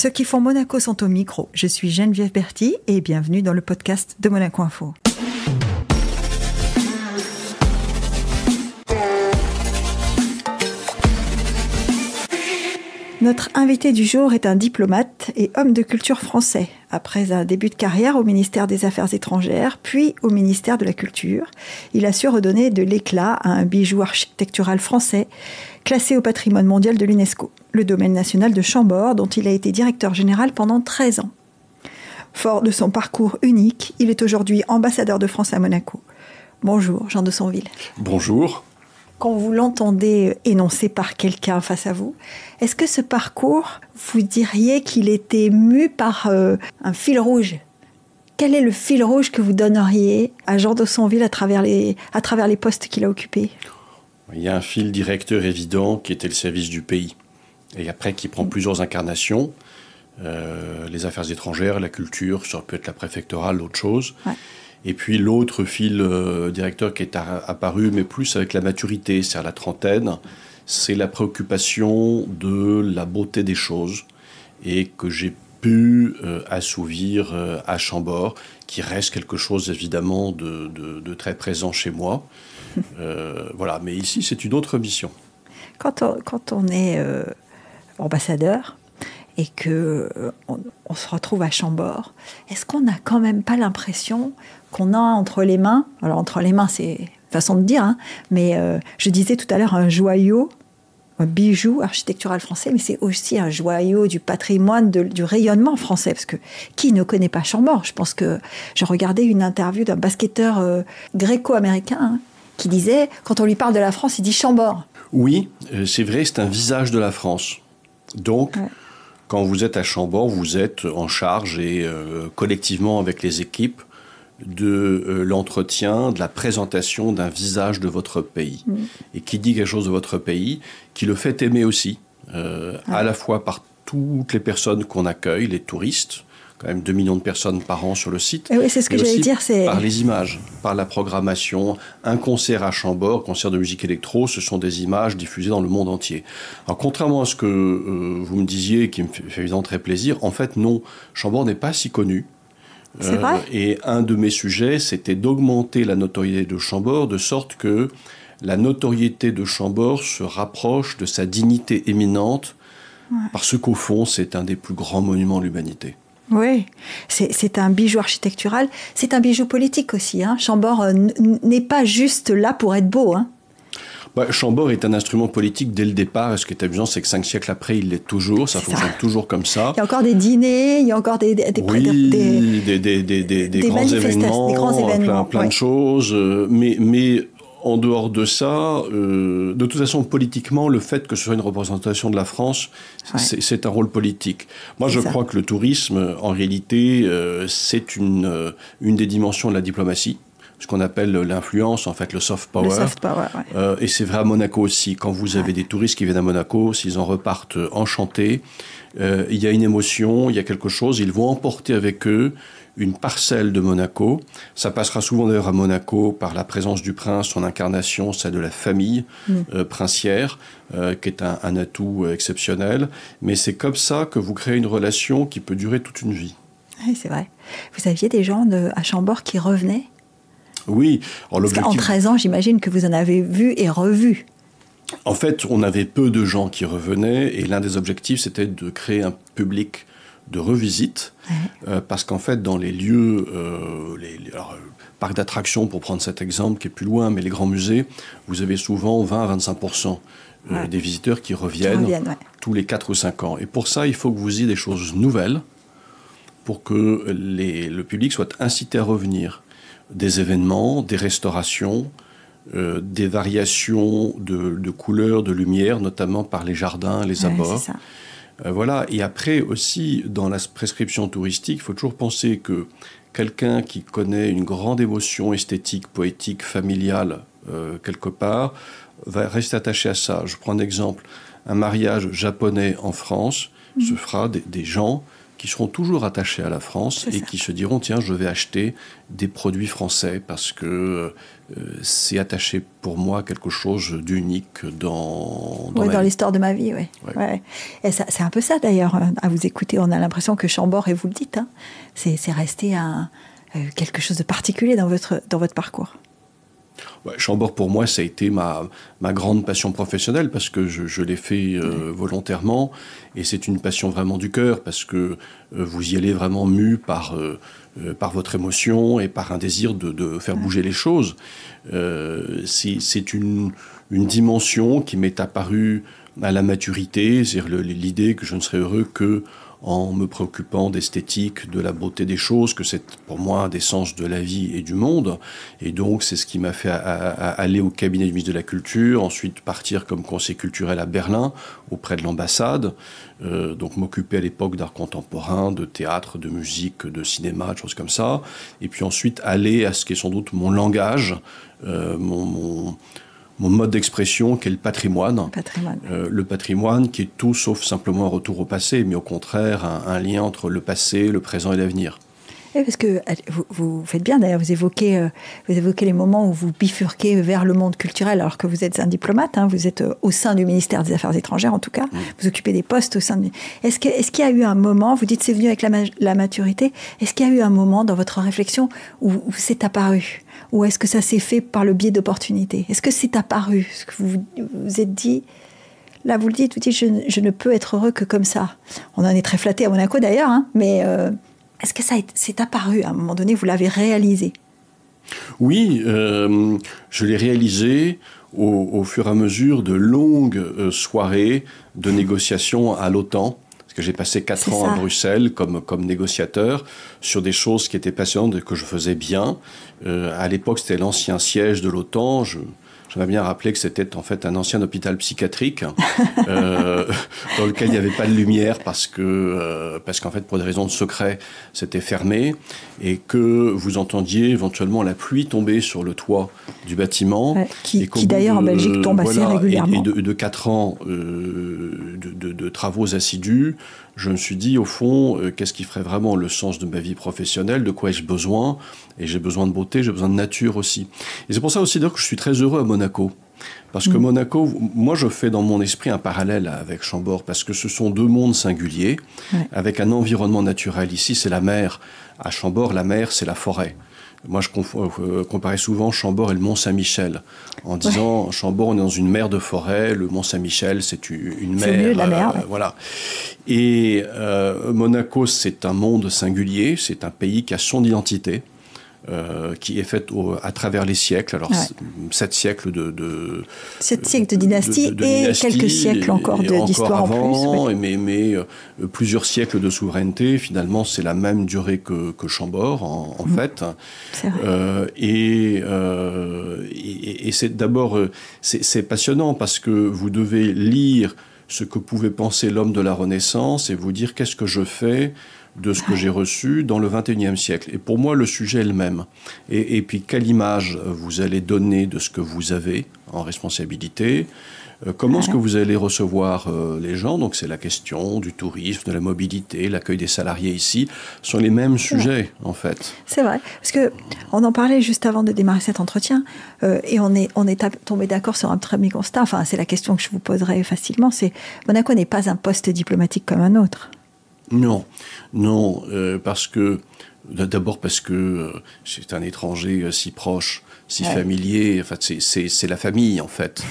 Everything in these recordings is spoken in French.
Ceux qui font Monaco sont au micro. Je suis Geneviève Berthy et bienvenue dans le podcast de Monaco Info. Notre invité du jour est un diplomate et homme de culture français. Après un début de carrière au ministère des Affaires étrangères, puis au ministère de la Culture, il a su redonner de l'éclat à un bijou architectural français classé au patrimoine mondial de l'UNESCO, le domaine national de Chambord, dont il a été directeur général pendant 13 ans. Fort de son parcours unique, il est aujourd'hui ambassadeur de France à Monaco. Bonjour, Jean de Sonville. Bonjour. Quand vous l'entendez énoncé par quelqu'un face à vous, est-ce que ce parcours, vous diriez qu'il était mu par un fil rouge ? Quel est le fil rouge que vous donneriez à Jean de Sonville à travers les postes qu'il a occupés ? Il y a un fil directeur évident qui était le service du pays. Et après, qui prend plusieurs incarnations. Les affaires étrangères, la culture, ça peut être la préfectorale, autre chose. Ouais. Et puis l'autre fil directeur qui est apparu, mais plus avec la maturité, c'est-à-dire la trentaine, c'est la préoccupation de la beauté des choses et que j'ai pu assouvir à Chambord, qui reste quelque chose évidemment de très présent chez moi. Voilà, mais ici c'est une autre mission. Quand on est ambassadeur et qu'on se retrouve à Chambord, est-ce qu'on n'a quand même pas l'impression qu'on a entre les mains, alors entre les mains c'est une façon de dire, hein, mais je disais tout à l'heure un joyau, un bijou architectural français, mais c'est aussi un joyau du patrimoine, du rayonnement français, parce que qui ne connaît pas Chambord ? Je pense que j'ai regardé une interview d'un basketteur gréco-américain hein, qui disait, quand on lui parle de la France, il dit Chambord. Oui, c'est vrai, c'est un visage de la France. Donc, ouais. Quand vous êtes à Chambord, vous êtes en charge et collectivement avec les équipes de l'entretien, de la présentation d'un visage de votre pays. Et qui dit quelque chose de votre pays, qui le fait aimer aussi, à la fois par toutes les personnes qu'on accueille, les touristes, quand même 2 millions de personnes par an sur le site. Et oui, c'est ce que j'allais dire. C'est par les images, par la programmation. Un concert à Chambord, concert de musique électro, ce sont des images diffusées dans le monde entier. Alors, contrairement à ce que vous me disiez, qui me fait évidemment très plaisir, en fait, non, Chambord n'est pas si connu. C'est vrai. Et un de mes sujets, c'était d'augmenter la notoriété de Chambord, de sorte que la notoriété de Chambord se rapproche de sa dignité éminente, parce qu'au fond, c'est un des plus grands monuments de l'humanité. Oui, c'est un bijou architectural, c'est un bijou politique aussi. Hein. Chambord n'est pas juste là pour être beau. Hein. Chambord est un instrument politique dès le départ. Et ce qui est amusant, c'est que 5 siècles après, il l'est toujours. Ça fonctionne toujours comme ça. Il y a encore des dîners, il y a encore des grands événements, plein de choses. Mais en dehors de ça, de toute façon, politiquement, le fait que ce soit une représentation de la France, c'est un rôle politique. Moi, je crois que le tourisme, en réalité, c'est une des dimensions de la diplomatie. Ce qu'on appelle l'influence, en fait, le soft power. Le soft power, ouais. Et c'est vrai à Monaco aussi. Quand vous avez des touristes qui viennent à Monaco, s'ils en repartent enchantés, il y a une émotion, il y a quelque chose. Ils vont emporter avec eux une parcelle de Monaco. Ça passera souvent d'ailleurs à Monaco par la présence du prince, son incarnation, celle de la famille princière, qui est un atout exceptionnel. Mais c'est comme ça que vous créez une relation qui peut durer toute une vie. Oui, c'est vrai. Vous aviez des gens à Chambord qui revenaient ? Oui. Alors, en 13 ans, j'imagine que vous en avez vu et revu. En fait, on avait peu de gens qui revenaient et l'un des objectifs, c'était de créer un public de revisite parce qu'en fait, dans les lieux, parcs d'attractions, pour prendre cet exemple qui est plus loin, mais les grands musées, vous avez souvent 20-25% des visiteurs qui reviennent tous les 4 ou 5 ans. Et pour ça, il faut que vous ayez des choses nouvelles pour que le public soit incité à revenir. Des événements, des restaurations, des variations de couleurs, de lumière, notamment par les jardins, les abords. C'est ça. Voilà. Et après aussi, dans la prescription touristique, il faut toujours penser que quelqu'un qui connaît une grande émotion esthétique, poétique, familiale, quelque part, va rester attaché à ça. Je prends un exemple. Un mariage japonais en France se fera des gens qui seront toujours attachés à la France et qui se diront, tiens, je vais acheter des produits français parce que c'est attaché pour moi quelque chose d'unique dans l'histoire de ma vie. Oui. Ouais. Et c'est un peu ça d'ailleurs, à vous écouter, on a l'impression que Chambord, et vous le dites, hein, c'est resté quelque chose de particulier dans votre parcours. Ouais, Chambord, pour moi, ça a été ma grande passion professionnelle parce que je l'ai fait volontairement et c'est une passion vraiment du cœur parce que vous y allez vraiment mu par votre émotion et par un désir de faire bouger les choses. C'est une dimension qui m'est apparue à la maturité, c'est-à-dire l'idée que je ne serais heureux que en me préoccupant d'esthétique, de la beauté des choses, que c'est pour moi un des sens de la vie et du monde. Et donc, c'est ce qui m'a fait aller au cabinet du ministre de la Culture, ensuite partir comme conseiller culturel à Berlin, auprès de l'ambassade, donc m'occuper à l'époque d'art contemporain, de théâtre, de musique, de cinéma, de choses comme ça. Et puis ensuite, aller à ce qui est sans doute mon langage, mon mode d'expression, qui est le patrimoine. Le patrimoine qui est tout sauf simplement un retour au passé, mais au contraire un lien entre le passé, le présent et l'avenir. Oui, parce que vous faites bien, d'ailleurs, vous évoquez les moments où vous bifurquez vers le monde culturel, alors que vous êtes un diplomate, hein, vous êtes au sein du ministère des Affaires étrangères, en tout cas, vous occupez des postes au sein de... Est-ce qu'il y a eu un moment, vous dites c'est venu avec la maturité, est-ce qu'il y a eu un moment dans votre réflexion où c'est apparu ? Ou est-ce que ça s'est fait par le biais d'opportunités ? Est-ce que c'est apparu, ce que vous vous êtes dit ? Là, vous dites, je ne peux être heureux que comme ça. On en est très flatté à Monaco d'ailleurs, hein, mais est-ce que c'est apparu à un moment donné, vous l'avez réalisé ? Oui, je l'ai réalisé au fur et à mesure de longues soirées de négociations à l'OTAN. Parce que j'ai passé 4 ans à Bruxelles comme négociateur sur des choses qui étaient passionnantes et que je faisais bien. À l'époque, c'était l'ancien siège de l'OTAN. J'aimerais bien rappeler que c'était en fait un ancien hôpital psychiatrique dans lequel il n'y avait pas de lumière parce qu'en fait, pour des raisons de secret, c'était fermé et que vous entendiez éventuellement la pluie tomber sur le toit du bâtiment. Qui d'ailleurs en Belgique tombe assez régulièrement. Et de 4 ans de travaux assidus, je me suis dit, au fond, qu'est-ce qui ferait vraiment le sens de ma vie professionnelle ? De quoi ai-je besoin ? Et j'ai besoin de beauté, j'ai besoin de nature aussi. Et c'est pour ça aussi d'ailleurs que je suis très heureux à Monaco. Parce que Monaco, moi je fais dans mon esprit un parallèle avec Chambord, parce que ce sont 2 mondes singuliers, avec un environnement naturel. Ici, c'est la mer. À Chambord, la mer, c'est la forêt. Moi, je comparais souvent Chambord et le Mont-Saint-Michel, en disant, Chambord, on est dans une mer de forêt, le Mont-Saint-Michel, c'est une mer. C'est mieux de la mer. Voilà. Et Monaco, c'est un monde singulier, c'est un pays qui a son identité, qui est faite à travers les siècles. Alors, 7 siècles de 7 siècles de dynastie et quelques siècles encore d'histoire en plus. Mais plusieurs siècles de souveraineté. Finalement, c'est la même durée que Chambord, en fait. C'est vrai. Et c'est d'abord... c'est passionnant parce que vous devez lire ce que pouvait penser l'homme de la Renaissance et vous dire qu'est-ce que je fais de ce que j'ai reçu dans le XXIe siècle. Et pour moi, le sujet est le même. Et puis, quelle image vous allez donner de ce que vous avez en responsabilité ? Comment est-ce que vous allez recevoir les gens ? Donc, c'est la question du tourisme, de la mobilité, l'accueil des salariés ici. Ce sont les mêmes sujets, en fait. C'est vrai. Parce qu'on en parlait juste avant de démarrer cet entretien, et on est tombé d'accord sur un premier constat. Enfin, c'est la question que je vous poserai facilement. C'est Monaco n'est pas un poste diplomatique comme un autre. Non, parce que d'abord parce que c'est un étranger si proche, si familier. En fait, c'est la famille en fait.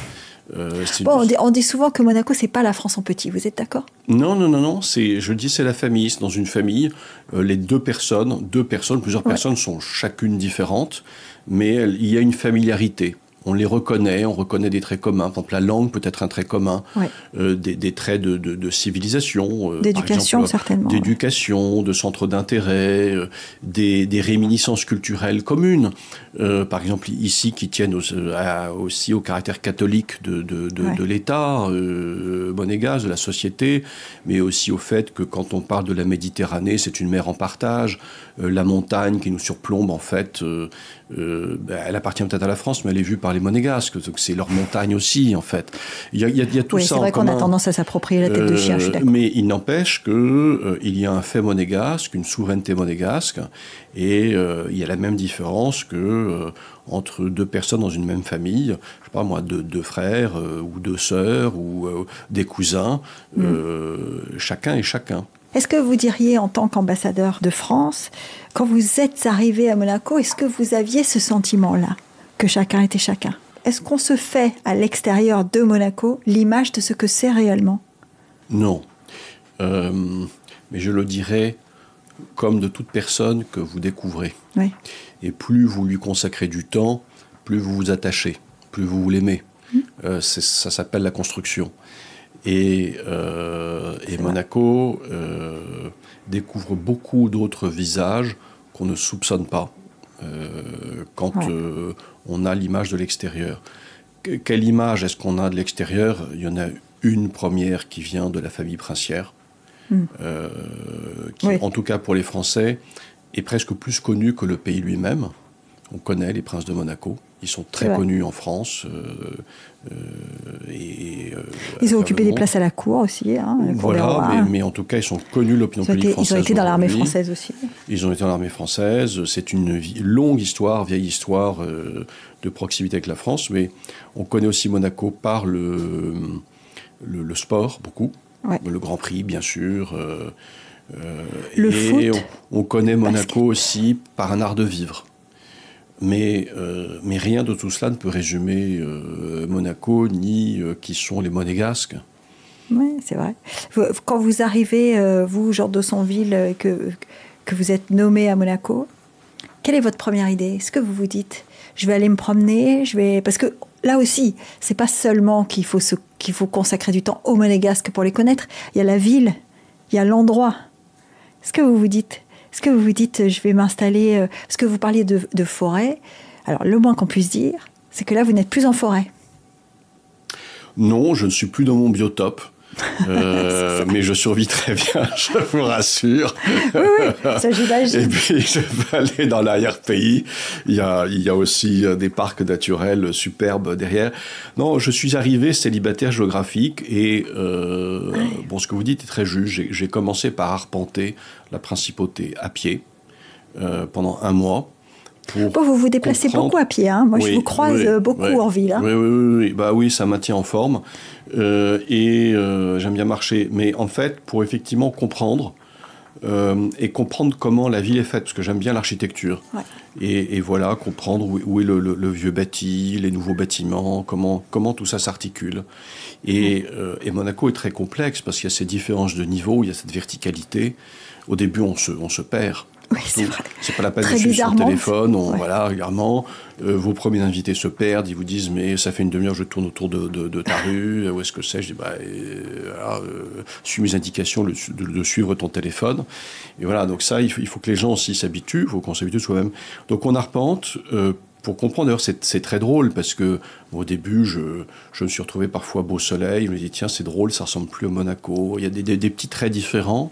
On dit souvent que Monaco c'est pas la France en petit. Vous êtes d'accord ? Non. Je dis c'est la famille. C'est dans une famille, les plusieurs personnes sont chacune différentes, mais il y a une familiarité. On les reconnaît, on reconnaît des traits communs. Par exemple, la langue peut être un trait commun, des traits de civilisation. D'éducation, par exemple, certainement. D'éducation, de centres d'intérêt, des réminiscences culturelles communes. Par exemple, ici, qui tiennent aussi au caractère catholique de l'État monégasque, de la société, mais aussi au fait que quand on parle de la Méditerranée, c'est une mer en partage. La montagne qui nous surplombe, en fait, elle appartient peut-être à la France, mais elle est vue par par les Monégasques. Donc c'est leur montagne aussi, en fait. Il y a tout ça en commun. C'est vrai qu'on a tendance à s'approprier la tête de chien, je suis d'accord. Mais il n'empêche qu'il y a un fait monégasque, une souveraineté monégasque, et il y a la même différence que entre deux personnes dans une même famille, je sais pas moi, deux frères ou deux sœurs ou des cousins, chacun est chacun. Est-ce que vous diriez, en tant qu'ambassadeur de France, quand vous êtes arrivé à Monaco, est-ce que vous aviez ce sentiment-là, que chacun était chacun? Est-ce qu'on se fait, à l'extérieur de Monaco, l'image de ce que c'est réellement? Non. Mais je le dirais comme de toute personne que vous découvrez. Oui. Et plus vous lui consacrez du temps, plus vous vous attachez, plus vous l'aimez. Ça s'appelle la construction. Et Monaco découvre beaucoup d'autres visages qu'on ne soupçonne pas quand on a l'image de l'extérieur. Quelle image est-ce qu'on a de l'extérieur? Il y en a une première qui vient de la famille princière, qui, en tout cas pour les Français, est presque plus connue que le pays lui-même. On connaît les princes de Monaco. Ils sont très connus en France. Ils ont occupé des places à la cour aussi. Voilà, mais en tout cas, ils sont connus de l'opinion publique française. Ils ont été dans l'armée française aussi. Ils ont été dans l'armée française. C'est une longue histoire, vieille histoire de proximité avec la France. Mais on connaît aussi Monaco par le sport, beaucoup. Ouais. Le Grand Prix, bien sûr. Le foot. On connaît Monaco aussi par un art de vivre. Mais rien de tout cela ne peut résumer Monaco, ni qui sont les Monégasques. Oui, c'est vrai. Quand vous arrivez, vous, Georges d'Haussonville, que vous êtes nommé à Monaco, quelle est votre première idée? Est-ce que vous vous dites, je vais aller me promener, parce que là aussi, c'est pas seulement qu'il faut consacrer du temps aux Monégasques pour les connaître, il y a la ville, il y a l'endroit. Est-ce que vous vous dites, je vais m'installer... Parce que vous parliez de forêt. Alors, le moins qu'on puisse dire, c'est que là, vous n'êtes plus en forêt. Non, je ne suis plus dans mon biotope. Mais je survis très bien, je vous rassure. Oui, ça j'imagine. Et puis, je vais aller dans l'arrière-pays. Il y a aussi des parcs naturels superbes derrière. Non, je suis arrivé célibataire géographique et ce que vous dites est très juste. J'ai commencé par arpenter la principauté à pied pendant 1 mois. Vous vous déplacez beaucoup à pied, hein. Moi je vous croise beaucoup en ville. Hein. Oui. Bah oui, ça maintient en forme et j'aime bien marcher. Mais en fait, pour effectivement comprendre et comprendre comment la ville est faite, parce que j'aime bien l'architecture. Ouais. Et voilà, comprendre où est le vieux bâti, les nouveaux bâtiments, comment tout ça s'articule. Et Monaco est très complexe parce qu'il y a ces différences de niveau, il y a cette verticalité. Au début, on se perd. Oui, c'est vrai. C'est pas la peine de suivre sur le téléphone. Voilà, régulièrement, vos premiers invités se perdent. Ils vous disent, mais ça fait une demi-heure, je tourne autour de ta rue. Où est-ce que c'est? Je dis, suis mes indications de suivre ton téléphone. Et voilà, donc ça, il faut que les gens aussi s'habituent. Il faut qu'on s'habitue soi-même. Donc on arpente. Pour comprendre, d'ailleurs, c'est très drôle parce que au début, je me suis retrouvé parfois beau soleil. Je me dis, tiens, c'est drôle, ça ressemble plus à Monaco. Il y a des petits traits différents,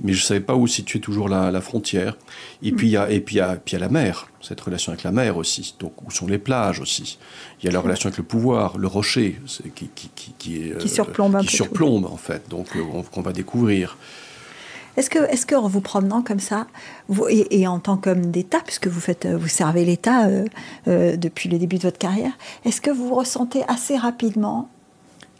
mais je savais pas où situer toujours la frontière. Et puis il y a la mer, cette relation avec la mer aussi. Donc où sont les plages aussi? Il y a la relation avec le pouvoir, le rocher, qui surplombe en fait. Donc qu'on va découvrir. Est-ce que en vous promenant comme ça, et en tant qu'homme d'État, puisque vous servez l'État depuis le début de votre carrière, est-ce que vous ressentez assez rapidement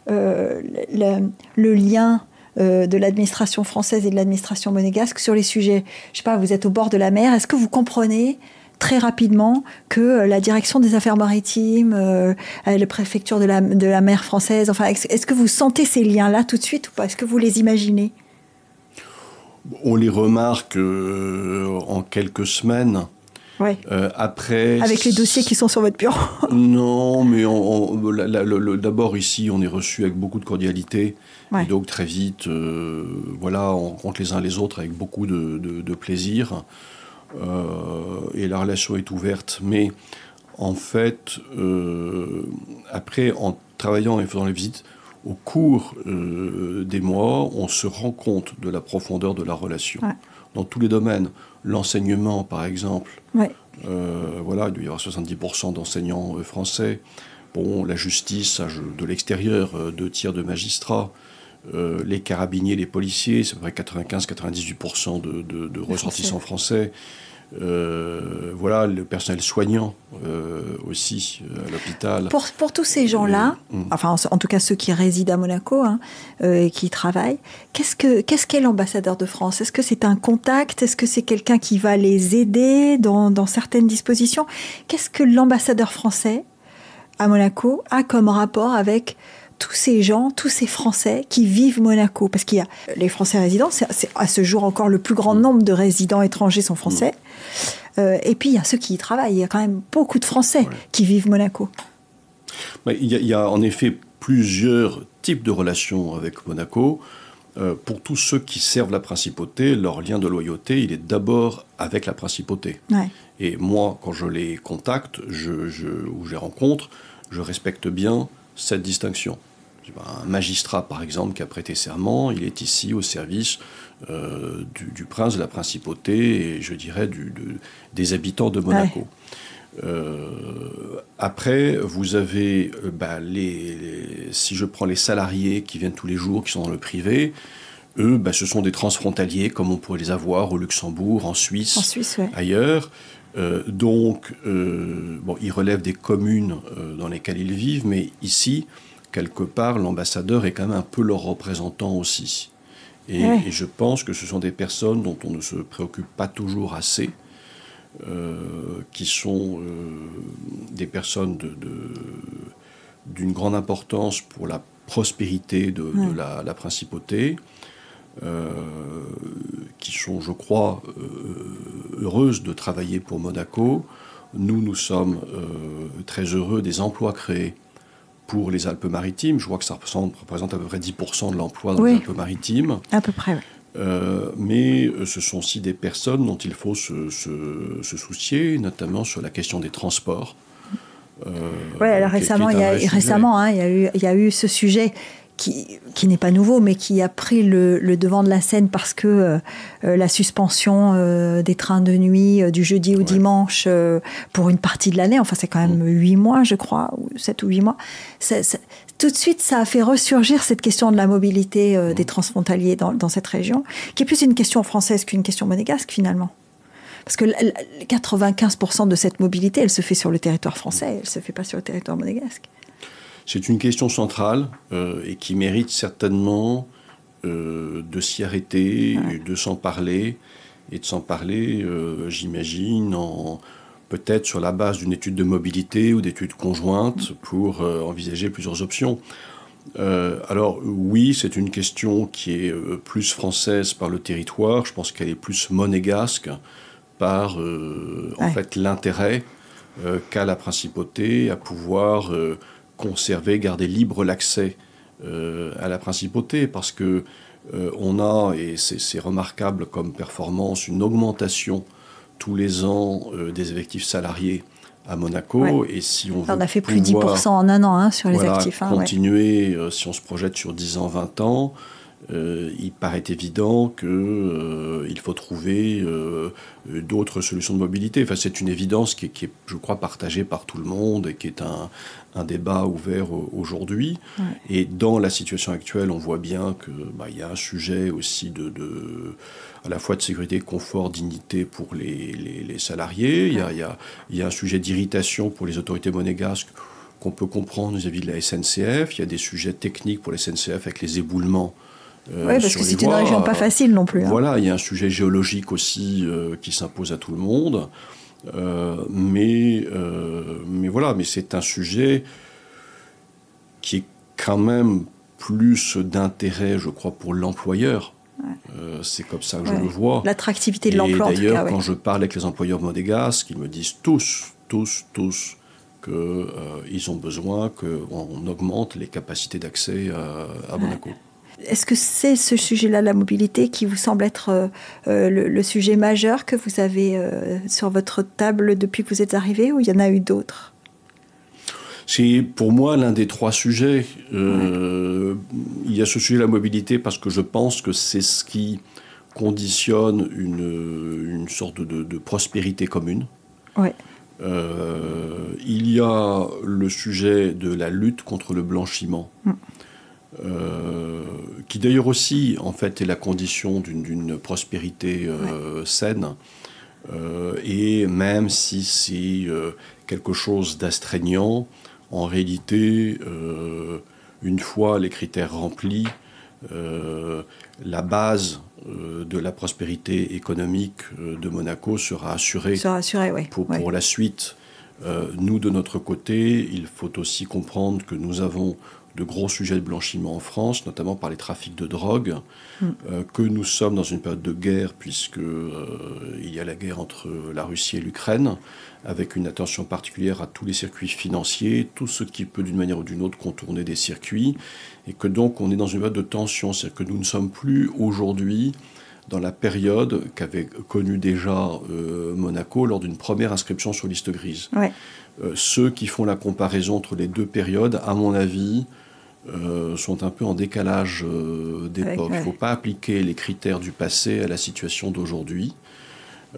le lien de l'administration française et de l'administration monégasque sur les sujets? Je sais pas, vous êtes au bord de la mer, est-ce que vous comprenez très rapidement que la direction des affaires maritimes, la préfecture de la mer française, enfin, est-ce que vous sentez ces liens-là tout de suite ou pas? Est-ce que vous les imaginez? On les remarque en quelques semaines. Ouais. Après, avec les dossiers qui sont sur votre bureau. Non, mais d'abord ici, on est reçu avec beaucoup de cordialité. Ouais. Et donc très vite, on rencontre les uns les autres avec beaucoup de plaisir. Et la relation est ouverte. Mais en fait, après, en travaillant et faisant les visites, au cours des mois, on se rend compte de la profondeur de la relation. Ouais. Dans tous les domaines, l'enseignement par exemple, ouais. Voilà, il doit y avoir 70% d'enseignants français. Bon, la justice, de l'extérieur, 2 tiers de magistrats. Les carabiniers, les policiers, c'est à peu près 95-98% de ressortissants français. Voilà, le personnel soignant aussi à l'hôpital. Pour tous ces gens-là, enfin en tout cas ceux qui résident à Monaco et qui y travaillent, qu'est-ce qu'est l'ambassadeur de France? Est-ce que c'est un contact? Est-ce que c'est quelqu'un qui va les aider dans certaines dispositions? Qu'est-ce que l'ambassadeur français à Monaco a comme rapport avec tous ces gens, tous ces Français qui vivent Monaco? Parce qu'il y a les Français résidents, c'est à ce jour encore le plus grand nombre de résidents étrangers sont français. Et puis il y a ceux qui y travaillent. Il y a quand même beaucoup de Français qui vivent Monaco. Il y a en effet plusieurs types de relations avec Monaco. Pour tous ceux qui servent la principauté, leur lien de loyauté, il est d'abord avec la principauté. Ouais. Et moi, quand je les contacte, ou je les rencontre, je respecte bien cette distinction. Un magistrat, par exemple, qui a prêté serment, il est ici au service du prince de la principauté et, je dirais, des habitants de Monaco. Ouais. Après, vous avez, si je prends les salariés qui viennent tous les jours, qui sont dans le privé, eux, ce sont des transfrontaliers, comme on pourrait les avoir au Luxembourg, en Suisse ouais. Ailleurs. Donc, ils relèvent des communes dans lesquelles ils vivent, mais ici, quelque part, l'ambassadeur est quand même un peu leur représentant aussi. Et je pense que ce sont des personnes dont on ne se préoccupe pas toujours assez, qui sont des personnes d'une grande importance pour la prospérité de la principauté, qui sont, je crois, heureuses de travailler pour Monaco. Nous sommes très heureux des emplois créés pour les Alpes-Maritimes. Je vois que ça représente à peu près 10% de l'emploi dans les Alpes-Maritimes. À peu près, oui. Mais ce sont aussi des personnes dont il faut se soucier, notamment sur la question des transports. Oui, alors récemment, il y a eu ce sujet qui n'est pas nouveau, mais qui a pris le devant de la scène parce que la suspension des trains de nuit du jeudi au dimanche pour une partie de l'année, enfin c'est quand même 8 mois, je crois, ou 7 ou 8 mois, tout de suite ça a fait ressurgir cette question de la mobilité des transfrontaliers dans cette région, qui est plus une question française qu'une question monégasque finalement. Parce que 95% de cette mobilité, elle se fait sur le territoire français, elle ne se fait pas sur le territoire monégasque. C'est une question centrale et qui mérite certainement de s'y arrêter, et de s'en parler. Et de s'en parler, j'imagine, peut-être sur la base d'une étude de mobilité ou d'études conjointes pour envisager plusieurs options. Alors oui, c'est une question qui est plus française par le territoire. Je pense qu'elle est plus monégasque par en fait, l'intérêt qu'a la principauté à pouvoir... conserver, garder libre l'accès à la principauté, parce que on a, et c'est remarquable comme performance, une augmentation tous les ans des effectifs salariés à Monaco. Ouais. Et si on a fait plus de 10% en un an sur les actifs. Continuer, si on se projette sur 10 ans, 20 ans, il paraît évident qu'il faut trouver d'autres solutions de mobilité. Enfin, c'est une évidence qui est, je crois, partagée par tout le monde et qui est un débat ouvert aujourd'hui. Ouais. Et dans la situation actuelle, on voit bien qu'il y a un sujet aussi à la fois de sécurité, confort, dignité pour les salariés. Ouais. Il y a un sujet d'irritation pour les autorités monégasques qu'on peut comprendre vis-à-vis de la SNCF. Il y a des sujets techniques pour la SNCF avec les éboulements. Oui, parce que c'est une région pas facile non plus. Voilà, il y a un sujet géologique aussi qui s'impose à tout le monde. Mais c'est un sujet qui est quand même plus d'intérêt, je crois, pour l'employeur. Ouais. C'est comme ça que je le vois. L'attractivité de l'emploi, en tout cas. D'ailleurs, quand je parle avec les employeurs monégasques, ils me disent tous qu'ils ont besoin qu'on augmente les capacités d'accès à Monaco. Est-ce que c'est ce sujet-là, la mobilité, qui vous semble être le sujet majeur que vous avez sur votre table depuis que vous êtes arrivé, ou il y en a eu d'autres ? C'est pour moi l'un des trois sujets. Il y a ce sujet de la mobilité parce que je pense que c'est ce qui conditionne une sorte de prospérité commune. Ouais. Il y a le sujet de la lutte contre le blanchiment, qui d'ailleurs aussi, en fait, est la condition d'une prospérité saine. Et même si c'est quelque chose d'astreignant, en réalité, une fois les critères remplis, la base de la prospérité économique de Monaco sera assurée, pour la suite. Nous, de notre côté, il faut aussi comprendre que nous avons de gros sujets de blanchiment en France, notamment par les trafics de drogue, que nous sommes dans une période de guerre, puisqu'il y a la guerre entre la Russie et l'Ukraine, avec une attention particulière à tous les circuits financiers, tout ce qui peut d'une manière ou d'une autre contourner des circuits, et que donc on est dans une période de tension, c'est-à-dire que nous ne sommes plus aujourd'hui dans la période qu'avait connue déjà Monaco lors d'une première inscription sur liste grise. Ouais. Ceux qui font la comparaison entre les deux périodes, à mon avis, sont un peu en décalage d'époque. Il ne faut pas appliquer les critères du passé à la situation d'aujourd'hui.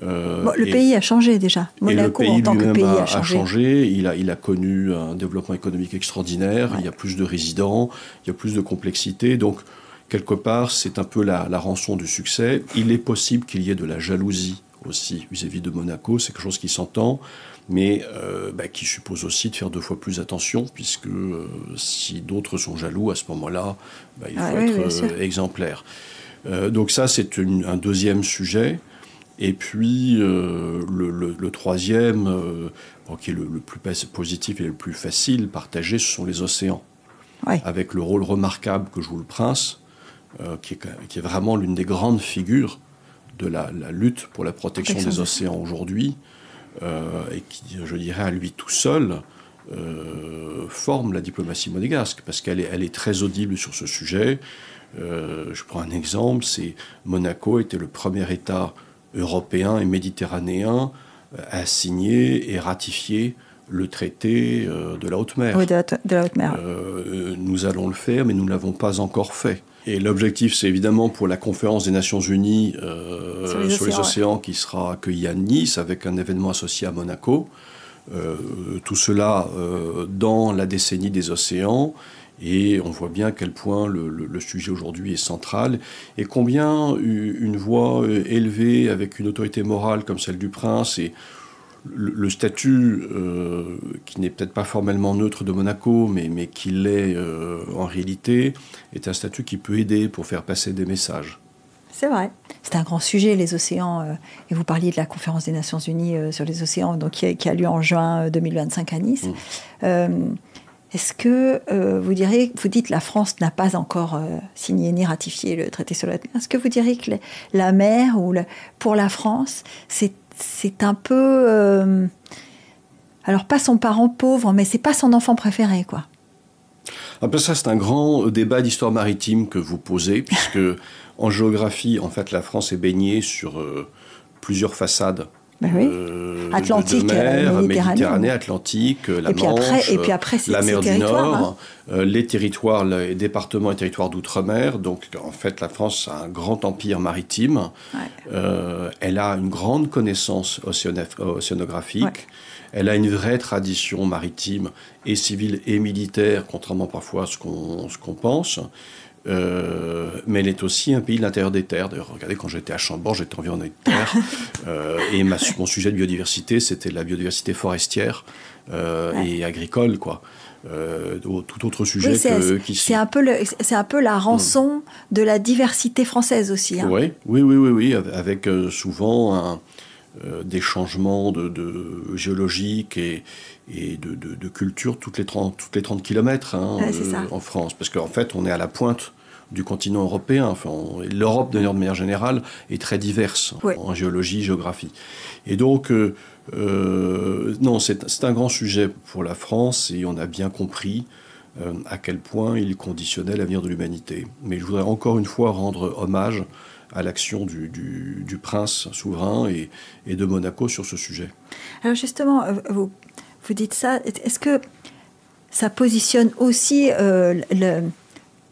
Le pays a changé déjà. Monaco, en tant que pays, a changé. Il a connu un développement économique extraordinaire. Il y a plus de résidents, il y a plus de complexité. Donc, quelque part, c'est un peu la rançon du succès. Il est possible qu'il y ait de la jalousie aussi vis-à-vis de Monaco. C'est quelque chose qui s'entend, mais qui suppose aussi de faire 2 fois plus attention, puisque si d'autres sont jaloux, à ce moment-là, il faut être exemplaire. Donc ça, c'est un deuxième sujet. Et puis, le troisième, qui est le plus positif et le plus facile, partagé, ce sont les océans. Ouais. Avec le rôle remarquable que joue le prince, qui est vraiment l'une des grandes figures de la lutte pour la protection des océans aujourd'hui, et qui, je dirais, à lui tout seul, forme la diplomatie monégasque, parce qu'elle est très audible sur ce sujet. Je prends un exemple, c'est Monaco était le premier État européen et méditerranéen à signer et ratifier le traité de la haute mer. Oui, de la haute mer. Nous allons le faire, mais nous ne l'avons pas encore fait. Et l'objectif, c'est évidemment pour la conférence des Nations Unies sur les océans qui sera accueillie à Nice, avec un événement associé à Monaco. Tout cela dans la décennie des océans. Et on voit bien à quel point le sujet aujourd'hui est central et combien une voix élevée avec une autorité morale comme celle du prince et le statut qui n'est peut-être pas formellement neutre de Monaco, mais qui l'est en réalité, est un statut qui peut aider pour faire passer des messages. C'est vrai. C'est un grand sujet, les océans. Et vous parliez de la conférence des Nations Unies sur les océans, donc, qui a lieu en juin 2025 à Nice. Est-ce que vous dites que la France n'a pas encore signé ni ratifié le traité sur la mer. Est-ce que vous diriez que la mer, pour la France, c'est un peu... alors, pas son parent pauvre, mais c'est pas son enfant préféré, quoi. Après ça, c'est un grand débat d'histoire maritime que vous posez, puisque en géographie, en fait, la France est baignée sur plusieurs façades. Atlantique, de mer, Méditerranée, Atlantique, la Manche, la mer du Nord, les territoires, les départements et territoires d'outre-mer. Donc, en fait, la France a un grand empire maritime. Elle a une grande connaissance océanographique. Elle a une vraie tradition maritime et civile et militaire, contrairement parfois à ce qu'on pense. Mais elle est aussi un pays de l'intérieur des terres. D'ailleurs, regardez, quand j'étais à Chambord, j'étais environné de terre. Et mon sujet de biodiversité, c'était la biodiversité forestière et agricole, quoi. Tout autre sujet c'est un peu la rançon de la diversité française aussi. Hein. Oui, avec souvent des changements géologiques et de culture toutes les 30 kilomètres en France. Parce qu'en fait, on est à la pointe du continent européen. Enfin, l'Europe, de manière générale, est très diverse en géologie, géographie. Et donc, non, c'est un grand sujet pour la France et on a bien compris à quel point il conditionnait l'avenir de l'humanité. Mais je voudrais encore une fois rendre hommage à l'action du prince souverain et de Monaco sur ce sujet. Alors justement, vous dites ça, est-ce que ça positionne aussi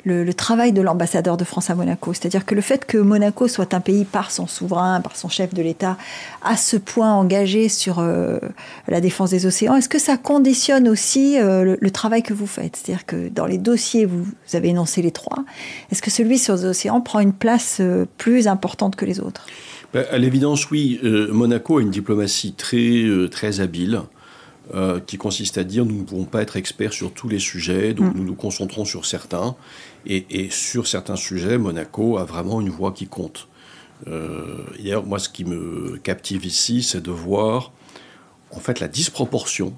le travail de l'ambassadeur de France à Monaco. C'est-à-dire que le fait que Monaco soit un pays par son souverain, par son chef de l'État, à ce point engagé sur la défense des océans, est-ce que ça conditionne aussi le travail que vous faites? C'est-à-dire que dans les dossiers, vous avez énoncé les 3, est-ce que celui sur les océans prend une place plus importante que les autres? À l'évidence, oui. Monaco a une diplomatie très habile. Qui consiste à dire nous ne pouvons pas être experts sur tous les sujets, donc nous nous concentrons sur certains. Et sur certains sujets, Monaco a vraiment une voix qui compte. D'ailleurs, moi, ce qui me captive ici, c'est de voir en fait la disproportion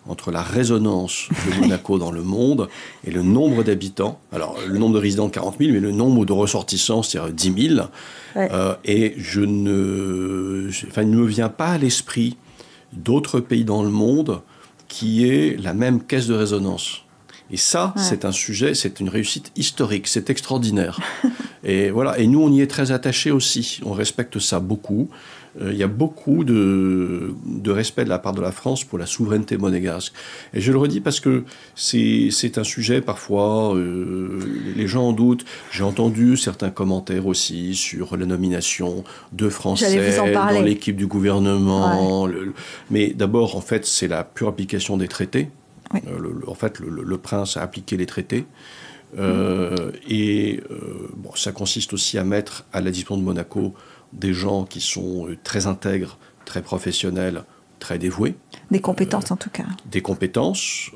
entre la résonance de Monaco dans le monde et le nombre d'habitants. Alors, le nombre de résidents, 40 000, mais le nombre de ressortissants, c'est-à-dire 10 000. Ouais. Et il ne me vient pas à l'esprit d'autres pays dans le monde qui aient la même caisse de résonance. Et ça, c'est un sujet, c'est une réussite historique, c'est extraordinaire. Et voilà, et nous, on y est très attachés aussi. On respecte ça beaucoup. Il y a beaucoup de respect de la part de la France pour la souveraineté monégasque. Et je le redis parce que c'est un sujet, parfois, les gens en doutent. J'ai entendu certains commentaires aussi sur la nomination de Français dans l'équipe du gouvernement. Ouais. Mais d'abord, en fait, c'est la pure application des traités. Oui. En fait, le prince a appliqué les traités. Ça consiste aussi à mettre à la disposition de Monaco des gens qui sont très intègres, très professionnels, très dévoués. Des compétences en tout cas. Des compétences,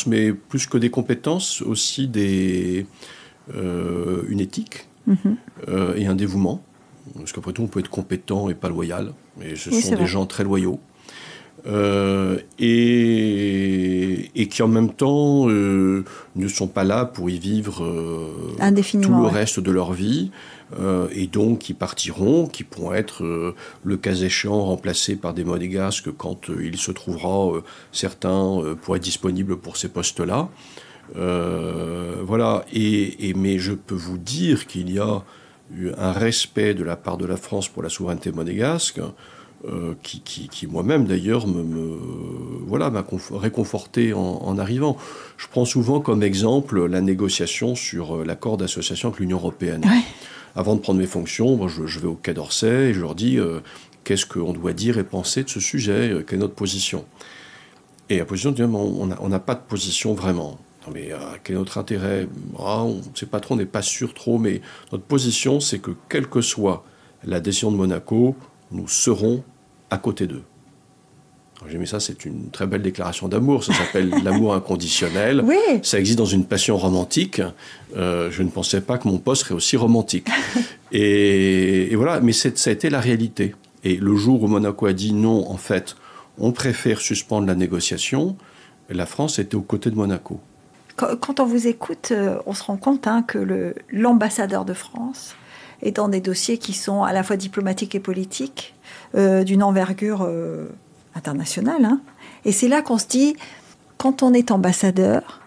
mais plus que des compétences, aussi une éthique et un dévouement. Parce qu'après tout, on peut être compétent et pas loyal. Et ce sont des gens très loyaux. Et qui en même temps ne sont pas là pour y vivre tout le reste de leur vie, et donc qui partiront, qui pourront être le cas échéant remplacés par des monégasques quand il se trouvera certains pour être disponibles pour ces postes-là. Voilà. Mais je peux vous dire qu'il y a un respect de la part de la France pour la souveraineté monégasque. Qui moi-même d'ailleurs m'a réconforté en arrivant. Je prends souvent comme exemple la négociation sur l'accord d'association avec l'Union européenne. Ouais. Avant de prendre mes fonctions, je vais au Quai d'Orsay et je leur dis qu'est-ce qu'on doit dire et penser de ce sujet, quelle est notre position. Et la position dit on n'a pas de position vraiment. Non mais quel est notre intérêt? On ne sait pas trop, on n'est pas sûr trop, mais notre position c'est que quelle que soit la décision de Monaco, nous serons à côté d'eux. J'ai mis ça, c'est une très belle déclaration d'amour. Ça s'appelle l'amour inconditionnel. Oui. Ça existe dans une passion romantique. Je ne pensais pas que mon poste serait aussi romantique. et voilà, mais ça a été la réalité. Et le jour où Monaco a dit non, en fait, on préfère suspendre la négociation, la France était aux côtés de Monaco. Quand on vous écoute, on se rend compte que l'ambassadeur de France et dans des dossiers qui sont à la fois diplomatiques et politiques, d'une envergure internationale. Et c'est là qu'on se dit, quand on est ambassadeur,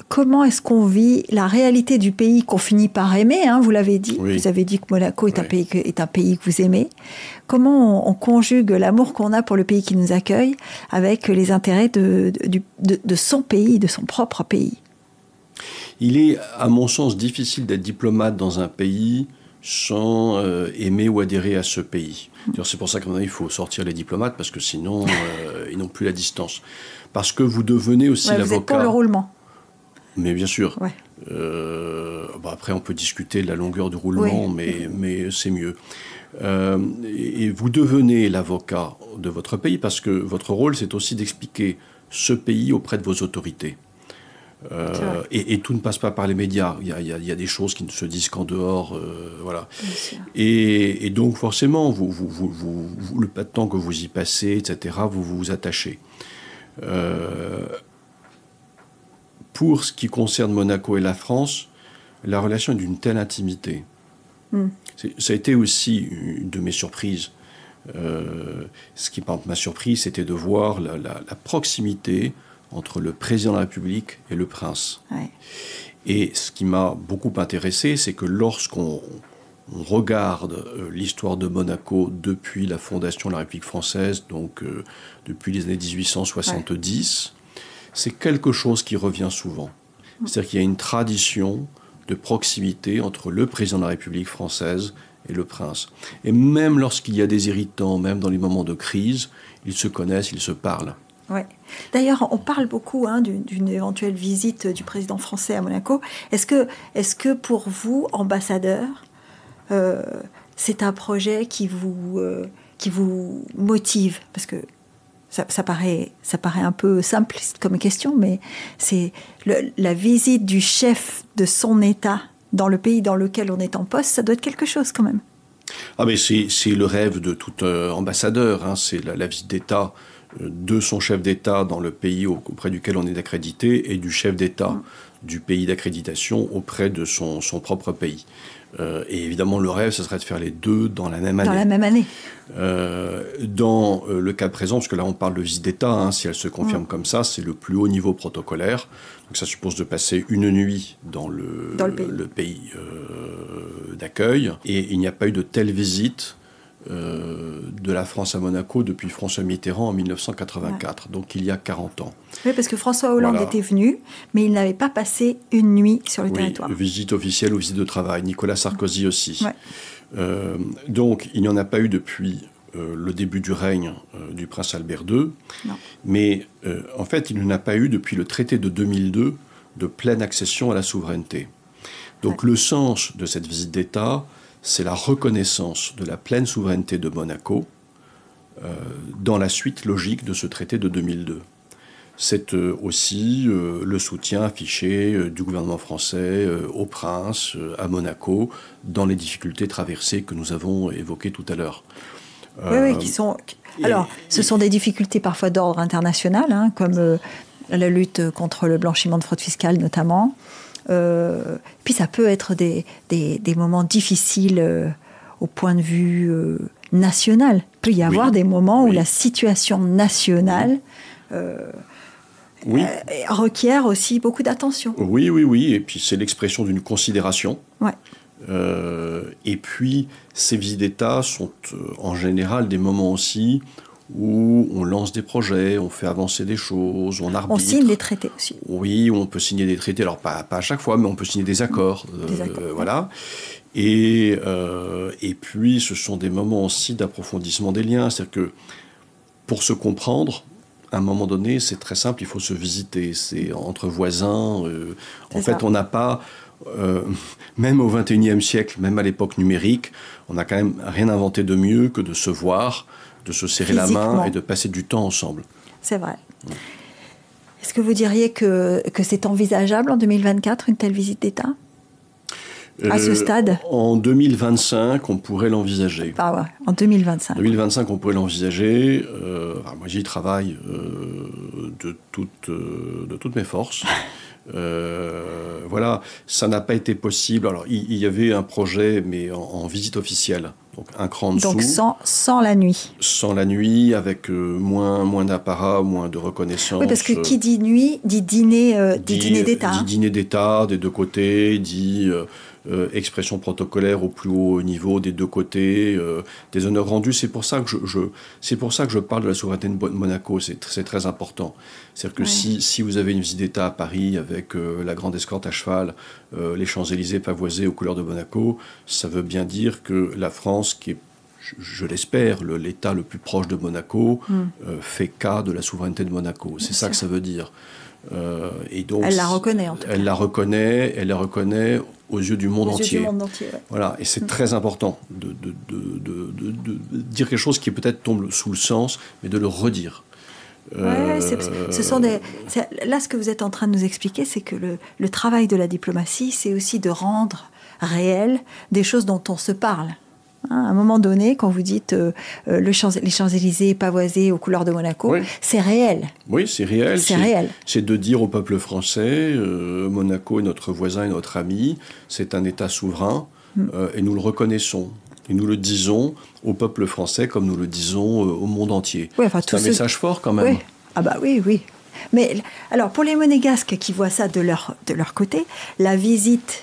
comment est-ce qu'on vit la réalité du pays qu'on finit par aimer, vous l'avez dit. Oui. Vous avez dit que Monaco est un pays que vous aimez. Comment on conjugue l'amour qu'on a pour le pays qui nous accueille avec les intérêts de son pays, de son propre pays? Il est, à mon sens, difficile d'être diplomate dans un pays sans aimer ou adhérer à ce pays. C'est pour ça qu'il faut sortir les diplomates, parce que sinon, ils n'ont plus la distance. Parce que vous devenez aussi l'avocat... Vous êtes pour le roulement. Mais bien sûr. Ouais. Après, on peut discuter de la longueur du roulement, oui. mais c'est mieux. Et vous devenez l'avocat de votre pays, parce que votre rôle, c'est aussi d'expliquer ce pays auprès de vos autorités. Et tout ne passe pas par les médias. Il y a des choses qui ne se disent qu'en dehors. Voilà. Et donc, forcément, le temps que vous y passez, etc., vous vous attachez. Pour ce qui concerne Monaco et la France, la relation est d'une telle intimité. Ça a été aussi une de mes surprises. Ce qui m'a surpris, c'était de voir la proximité entre le président de la République et le prince. Ouais. Et ce qui m'a beaucoup intéressé, c'est que lorsqu'on regarde l'histoire de Monaco depuis la fondation de la République française, donc depuis les années 1870, c'est quelque chose qui revient souvent. C'est-à-dire qu'il y a une tradition de proximité entre le président de la République française et le prince. Et même lorsqu'il y a des irritants, même dans les moments de crise, ils se connaissent, ils se parlent. Ouais. D'ailleurs, on parle beaucoup d'une éventuelle visite du président français à Monaco. Est-ce que pour vous, ambassadeur, c'est un projet qui vous motive? Parce que ça paraît un peu simpliste comme question, mais c'est la visite du chef de son État dans le pays dans lequel on est en poste, ça doit être quelque chose quand même. Ah mais c'est le rêve de tout ambassadeur, hein. C'est la visite d'État de son chef d'État dans le pays auprès duquel on est accrédité et du chef d'État du pays d'accréditation auprès de son propre pays. Et évidemment, le rêve, ce serait de faire les deux dans la même année. Dans la même année. Dans le cas présent, parce que là on parle de visite d'État, hein, si elle se confirme comme ça, c'est le plus haut niveau protocolaire. Donc ça suppose de passer une nuit dans le pays d'accueil. Et il n'y a pas eu de telle visite de la France à Monaco depuis François Mitterrand en 1984, donc il y a 40 ans. Oui, parce que François Hollande était venu, mais il n'avait pas passé une nuit sur le territoire. Visite officielle ou visite de travail. Nicolas Sarkozy aussi. Ouais. Donc il n'y en a pas eu depuis le début du règne du prince Albert II, mais en fait il n'y en a pas eu depuis le traité de 2002 de pleine accession à la souveraineté. Donc le sens de cette visite d'État, c'est la reconnaissance de la pleine souveraineté de Monaco dans la suite logique de ce traité de 2002. C'est aussi le soutien affiché du gouvernement français au prince, à Monaco, dans les difficultés traversées que nous avons évoquées tout à l'heure. Oui, qui sont... Alors, ce sont des difficultés parfois d'ordre international, hein, comme la lutte contre le blanchiment de fraude fiscale notamment. Puis ça peut être des moments difficiles au point de vue national. Il peut y avoir des moments où la situation nationale requiert aussi beaucoup d'attention. Oui. Et puis c'est l'expression d'une considération. Ouais. Et puis ces visites d'État sont en général des moments aussi où on lance des projets, on fait avancer des choses, on arbitre. On signe des traités aussi. Oui, on peut signer des traités, alors pas à chaque fois, mais on peut signer des accords. Voilà. Et puis, ce sont des moments aussi d'approfondissement des liens. C'est-à-dire que, pour se comprendre, à un moment donné, c'est très simple, il faut se visiter. C'est entre voisins. En fait, on n'a pas... même au XXIe siècle, même à l'époque numérique, on n'a quand même rien inventé de mieux que de se voir, de se serrer la main et de passer du temps ensemble. C'est vrai. Est-ce que vous diriez que c'est envisageable en 2024, une telle visite d'État à ce stade? En 2025, on pourrait l'envisager. Ah ouais, en 2025. En 2025, on pourrait l'envisager. Moi, j'y travaille de toutes mes forces. Voilà, ça n'a pas été possible. Alors, il y avait un projet, mais en visite officielle. Donc, un cran en dessous. Donc, sans la nuit. Sans la nuit, avec moins d'apparat, moins de reconnaissance. Oui, parce que qui dit nuit, dit dîner d'État. Dit dîner d'État des deux côtés, dit expression protocolaire au plus haut niveau des deux côtés, des honneurs rendus. C'est pour ça que je parle de la souveraineté de Monaco. C'est très important. C'est-à-dire que si vous avez une visite d'État à Paris avec la grande escorte à cheval, les Champs-Élysées pavoisés aux couleurs de Monaco, ça veut bien dire que la France, qui est, je l'espère, l'État le plus proche de Monaco, fait cas de la souveraineté de Monaco. C'est ça que ça veut dire. Et donc, elle la reconnaît en tout cas. Elle la reconnaît aux yeux du monde entier. Voilà, et c'est très important de dire quelque chose qui peut-être tombe sous le sens, mais de le redire. Là, ce que vous êtes en train de nous expliquer, c'est que le travail de la diplomatie, c'est aussi de rendre réel des choses dont on se parle. À un moment donné, quand vous dites les Champs-Élysées pavoisés aux couleurs de Monaco, c'est réel. Oui, c'est réel. C'est réel. C'est de dire au peuple français, Monaco est notre voisin et notre ami, c'est un État souverain, et nous le reconnaissons. Et nous le disons au peuple français comme nous le disons au monde entier. C'est un message fort quand même. Oui. Ah bah oui. Mais alors, pour les Monégasques qui voient ça de leur côté, la visite,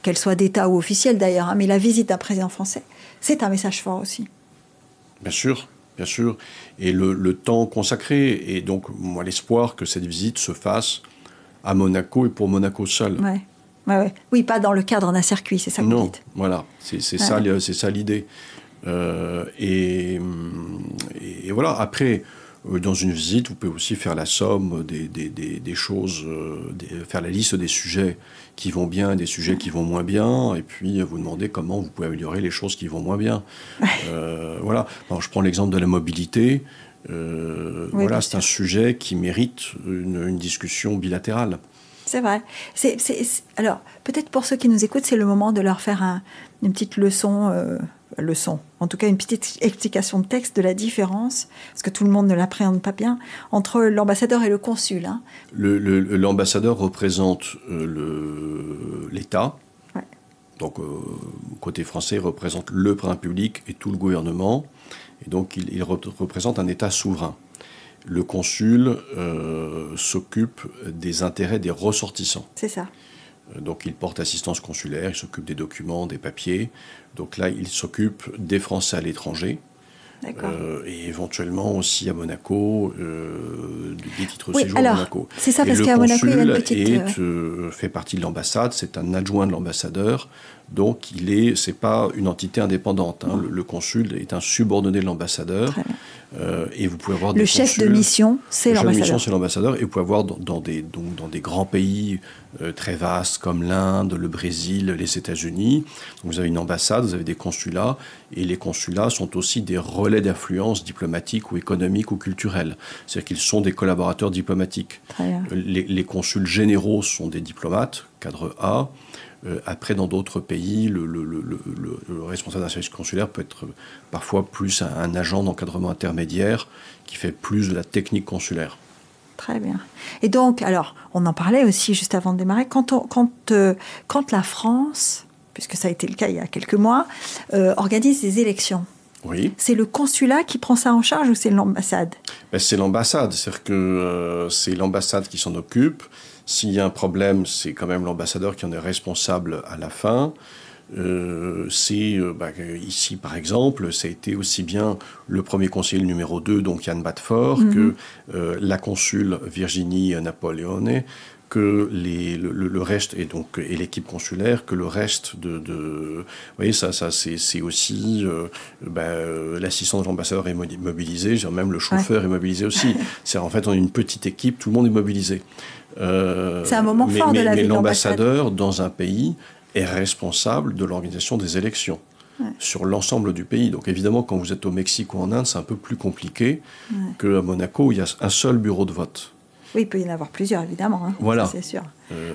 qu'elle soit d'État ou officielle d'ailleurs, mais la visite d'un président français, c'est un message fort aussi. Bien sûr. bien sûr, et le temps consacré. Et donc, moi, l'espoir que cette visite se fasse à Monaco et pour Monaco seul. Ouais. Oui, pas dans le cadre d'un circuit, c'est ça que vous dites. Voilà, c'est ça l'idée. Et voilà, après, dans une visite, vous pouvez aussi faire la somme des choses, faire la liste des sujets qui vont bien et des sujets qui vont moins bien, et puis vous demander comment vous pouvez améliorer les choses qui vont moins bien. Voilà. Alors, je prends l'exemple de la mobilité. Voilà, c'est un sujet qui mérite une discussion bilatérale. C'est vrai. Alors, peut-être pour ceux qui nous écoutent, c'est le moment de leur faire une petite leçon, en tout cas une petite explication de texte de la différence, parce que tout le monde ne l'appréhende pas bien, entre l'ambassadeur et le consul. Hein. L'ambassadeur représente l'État. Ouais. Donc, côté français, il représente le président public et tout le gouvernement. Et donc, il représente un État souverain. Le consul s'occupe des intérêts des ressortissants. C'est ça. Donc il porte assistance consulaire, il s'occupe des documents, des papiers. Donc là, il s'occupe des Français à l'étranger. Et éventuellement aussi à Monaco, des titres de séjour à Monaco. C'est ça, parce qu'à Monaco, il y a une petite... fait partie de l'ambassade, c'est un adjoint de l'ambassadeur. Donc, c'est pas une entité indépendante. Hein. Le consul est un subordonné de l'ambassadeur. Et vous pouvez avoir le chef de mission, c'est l'ambassadeur. Le chef de mission, c'est l'ambassadeur. Et vous pouvez avoir dans des grands pays très vastes comme l'Inde, le Brésil, les États-Unis. Vous avez une ambassade, vous avez des consulats. Et les consulats sont aussi des relais d'influence diplomatique ou économique ou culturelle. C'est-à-dire qu'ils sont des collaborateurs diplomatiques. Les consuls généraux sont des diplomates, cadre A. Après, dans d'autres pays, le responsable d'un service consulaire peut être parfois plus un agent d'encadrement intermédiaire qui fait plus de la technique consulaire. Très bien. Et donc, alors, on en parlait aussi juste avant de démarrer, quand la France, puisque ça a été le cas il y a quelques mois, organise des élections, oui. C'est le consulat qui prend ça en charge ou c'est l'ambassade ? C'est l'ambassade, c'est-à-dire que c'est l'ambassade qui s'en occupe. S'il y a un problème, c'est quand même l'ambassadeur qui en est responsable à la fin. Ici, par exemple, ça a été aussi bien le premier conseiller numéro 2, donc Yann Badford, que la consul Virginie Napoleone, que le reste, et l'équipe consulaire, que le reste vous voyez, ça c'est aussi l'assistant de l'ambassadeur est mobilisé, même le chauffeur est mobilisé aussi. En fait, on est une petite équipe, tout le monde est mobilisé. C'est un moment fort de la vie de l'ambassade. L'ambassadeur, dans un pays, est responsable de l'organisation des élections sur l'ensemble du pays. Donc évidemment, quand vous êtes au Mexique ou en Inde, c'est un peu plus compliqué qu'à Monaco, où il y a un seul bureau de vote. Oui, il peut y en avoir plusieurs, évidemment. Hein, voilà. Ça, c'est sûr.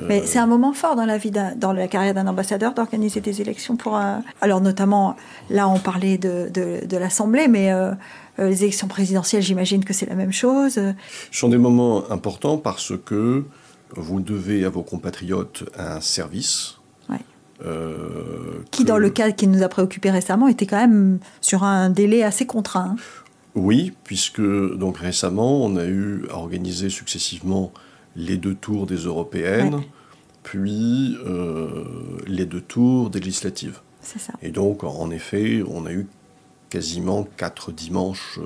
Mais c'est un moment fort dans la carrière d'un ambassadeur d'organiser des élections pour... Alors notamment, là, on parlait de l'Assemblée, mais les élections présidentielles, j'imagine que c'est la même chose. Ce sont des moments importants parce que vous devez à vos compatriotes un service. Qui, dans le cas qui nous a préoccupés récemment, était quand même sur un délai assez contraint. Oui, puisque donc récemment, on a eu à organiser successivement les 2 tours des européennes, puis les 2 tours des législatives. C'est ça. Et donc, en effet, on a eu quasiment 4 dimanches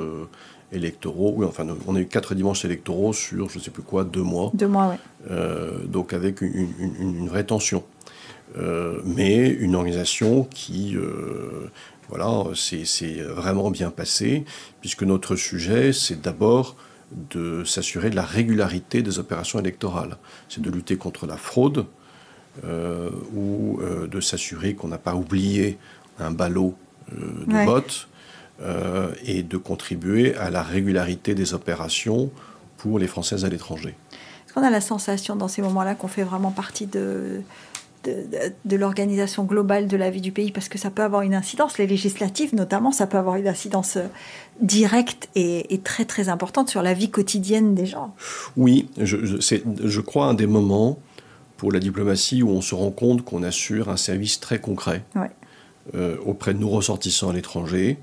électoraux. Oui, enfin, on a eu 4 dimanches électoraux sur, je ne sais plus quoi, 2 mois. 2 mois, oui. Donc, avec une vraie tension. Mais une organisation qui... c'est vraiment bien passé, puisque notre sujet, c'est d'abord de s'assurer de la régularité des opérations électorales. C'est de lutter contre la fraude, ou de s'assurer qu'on n'a pas oublié un ballot de vote, et de contribuer à la régularité des opérations pour les Françaises à l'étranger. Est-ce qu'on a la sensation dans ces moments-là qu'on fait vraiment partie de l'organisation globale de la vie du pays, parce que ça peut avoir une incidence, les législatives notamment, ça peut avoir une incidence directe et très très importante sur la vie quotidienne des gens. Oui, je crois un des moments pour la diplomatie où on se rend compte qu'on assure un service très concret auprès de nos ressortissants à l'étranger,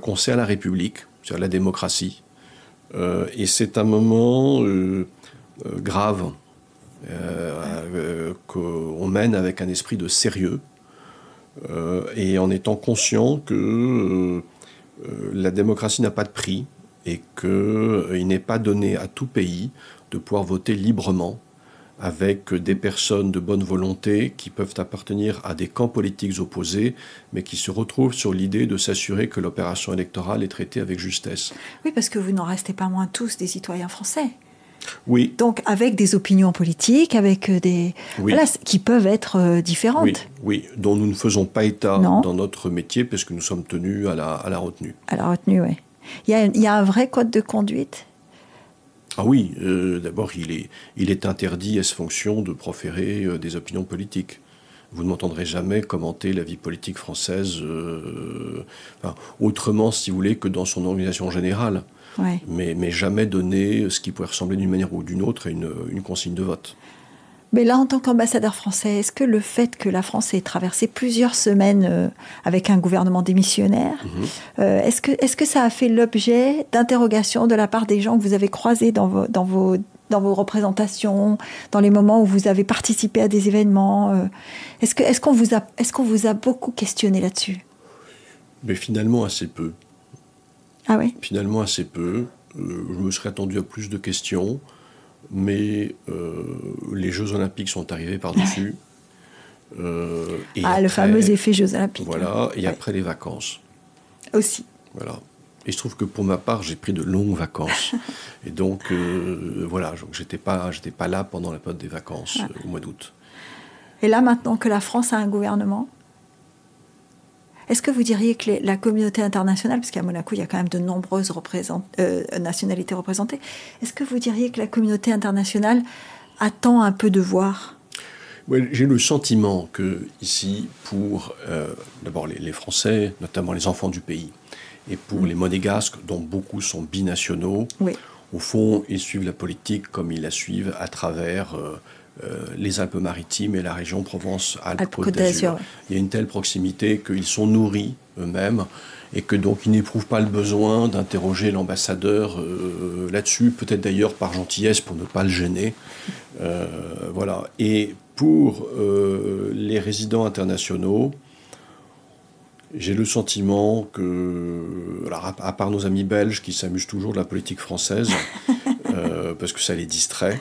qu'on sert la République, c'est-à-dire la démocratie. Et c'est un moment grave, qu'on mène avec un esprit de sérieux et en étant conscient que la démocratie n'a pas de prix et qu'il n'est pas donné à tout pays de pouvoir voter librement avec des personnes de bonne volonté qui peuvent appartenir à des camps politiques opposés, mais qui se retrouvent sur l'idée de s'assurer que l'opération électorale est traitée avec justesse. Oui, parce que vous n'en restez pas moins tous des citoyens français. Oui. Donc avec des opinions politiques, avec des... Oui. Voilà, qui peuvent être différentes. Oui, oui, dont nous ne faisons pas état dans notre métier, parce que nous sommes tenus à la retenue. À la retenue, oui. Il y a un vrai code de conduite ? Ah oui, d'abord, il est interdit à ce fonction de proférer des opinions politiques. Vous ne m'entendrez jamais commenter la vie politique française autrement, si vous voulez, que dans son organisation générale. Ouais. Mais jamais donner ce qui pourrait ressembler d'une manière ou d'une autre à une consigne de vote. Mais là, en tant qu'ambassadeur français, est-ce que le fait que la France ait traversé plusieurs semaines avec un gouvernement démissionnaire, est-ce que ça a fait l'objet d'interrogations de la part des gens que vous avez croisés dans vos représentations, dans les moments où vous avez participé à des événements est-ce qu'on vous a beaucoup questionné là-dessus ? Mais finalement, assez peu. Ah oui ? Finalement, assez peu. Je me serais attendu à plus de questions. Mais les Jeux Olympiques sont arrivés par-dessus. Le fameux effet Jeux Olympiques. Voilà, et après les vacances. Aussi. Voilà. Et il se trouve que pour ma part, j'ai pris de longues vacances. Et donc, voilà, j'étais pas là pendant la période des vacances, au mois d'août. Et là, maintenant que la France a un gouvernement, est-ce que vous diriez que la communauté internationale, parce qu'à Monaco, il y a quand même de nombreuses nationalités représentées, est-ce que vous diriez que la communauté internationale attend un peu de voir ? Ouais, j'ai le sentiment que ici, pour d'abord les Français, notamment les enfants du pays, et pour les Monégasques, dont beaucoup sont binationaux, au fond, ils suivent la politique comme ils la suivent à travers les Alpes-Maritimes et la région Provence-Alpes-Côte d'Azur. Il y a une telle proximité qu'ils sont nourris eux-mêmes et que donc ils n'éprouvent pas le besoin d'interroger l'ambassadeur là-dessus, peut-être d'ailleurs par gentillesse pour ne pas le gêner. Voilà. Et pour les résidents internationaux, j'ai le sentiment que, alors à part nos amis belges qui s'amusent toujours de la politique française, parce que ça les distrait,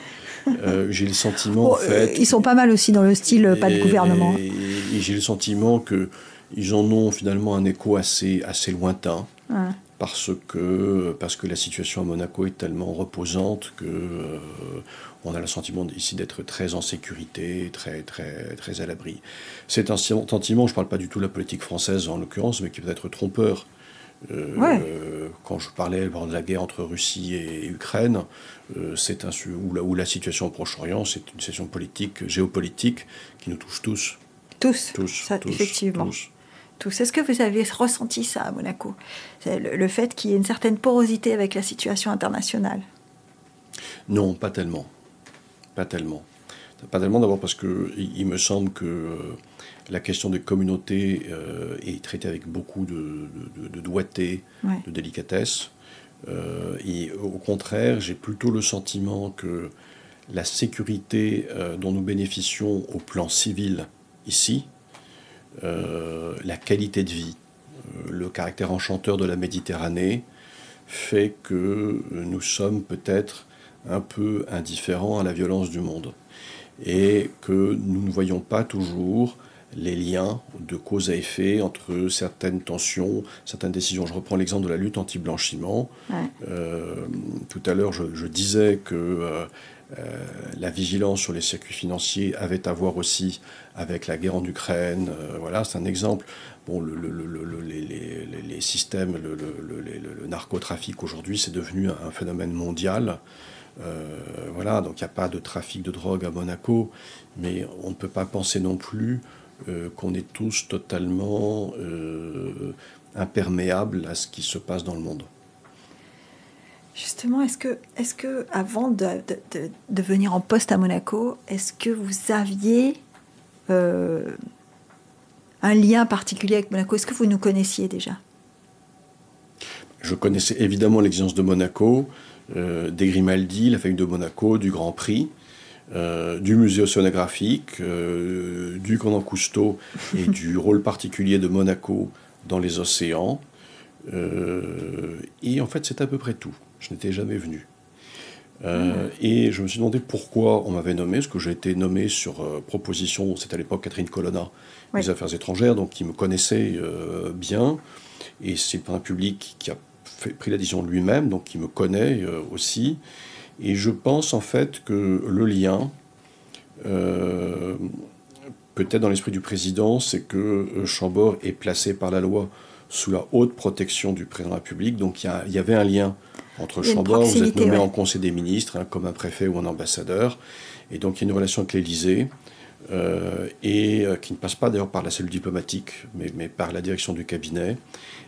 j'ai le sentiment, en fait... Ils sont pas mal aussi dans le style pas de gouvernement. Et j'ai le sentiment qu'ils en ont finalement un écho assez lointain, parce que la situation à Monaco est tellement reposante que on a le sentiment ici d'être très en sécurité, très, très, très à l'abri. C'est un sentiment, je ne parle pas du tout de la politique française en l'occurrence, mais qui peut être trompeur. Quand je parlais de la guerre entre Russie et Ukraine, ou la situation au Proche-Orient, c'est une situation politique, géopolitique, qui nous touche tous. Tous, effectivement. Tous. Est-ce que vous avez ressenti ça à Monaco ? Le fait qu'il y ait une certaine porosité avec la situation internationale ? Non, pas tellement. Pas tellement. Pas tellement, d'abord parce qu'il me semble que la question des communautés est traitée avec beaucoup de doigté, de délicatesse. Et au contraire, j'ai plutôt le sentiment que la sécurité dont nous bénéficions au plan civil ici, la qualité de vie, le caractère enchanteur de la Méditerranée, fait que nous sommes peut-être un peu indifférents à la violence du monde. Et que nous ne voyons pas toujours les liens de cause à effet entre certaines tensions, certaines décisions. Je reprends l'exemple de la lutte anti-blanchiment. Tout à l'heure, je disais que la vigilance sur les circuits financiers avait à voir aussi avec la guerre en Ukraine. Voilà, c'est un exemple. Bon, les systèmes, le narcotrafic aujourd'hui, c'est devenu un phénomène mondial. Voilà, donc il n'y a pas de trafic de drogue à Monaco, mais on ne peut pas penser non plus qu'on est tous totalement imperméables à ce qui se passe dans le monde. Justement, est-ce que avant de venir en poste à Monaco, est-ce que vous aviez un lien particulier avec Monaco ? Est-ce que vous nous connaissiez déjà ? Je connaissais évidemment l'existence de Monaco, des Grimaldi, la famille de Monaco, du Grand Prix, du musée océanographique, du commandant Cousteau et du rôle particulier de Monaco dans les océans. Et en fait, c'est à peu près tout. Je n'étais jamais venu. Et je me suis demandé pourquoi on m'avait nommé, parce que j'ai été nommé sur proposition, c'était à l'époque Catherine Colonna, des Affaires étrangères, donc qui me connaissait bien. Et c'est un public qui a pris la décision de lui-même, donc qui me connaît aussi. Et je pense en fait que le lien, peut-être dans l'esprit du président, c'est que Chambord est placé par la loi sous la haute protection du président de la République. Donc il y avait un lien entre Chambord, vous êtes nommé en Conseil des ministres, comme un préfet ou un ambassadeur. Et donc il y a une relation avec l'Élysée, qui ne passe pas d'ailleurs par la cellule diplomatique, mais par la direction du cabinet.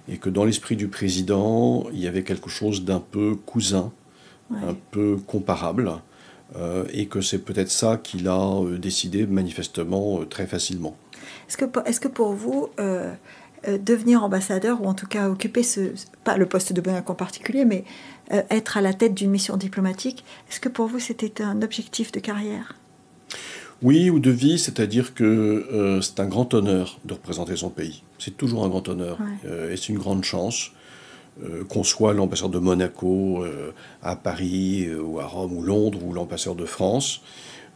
Et que dans l'esprit du président, il y avait quelque chose d'un peu cousin, un peu comparable. Et que c'est peut-être ça qu'il a décidé manifestement très facilement. Est-ce que pour vous, devenir ambassadeur, ou en tout cas occuper pas le poste de Monaco en particulier, mais être à la tête d'une mission diplomatique, est-ce que pour vous c'était un objectif de carrière ? Oui, ou de vie, c'est-à-dire que c'est un grand honneur de représenter son pays. C'est toujours un grand honneur, et c'est une grande chance. Qu'on soit l'ambassadeur de Monaco à Paris ou à Rome ou Londres ou l'ambassadeur de France.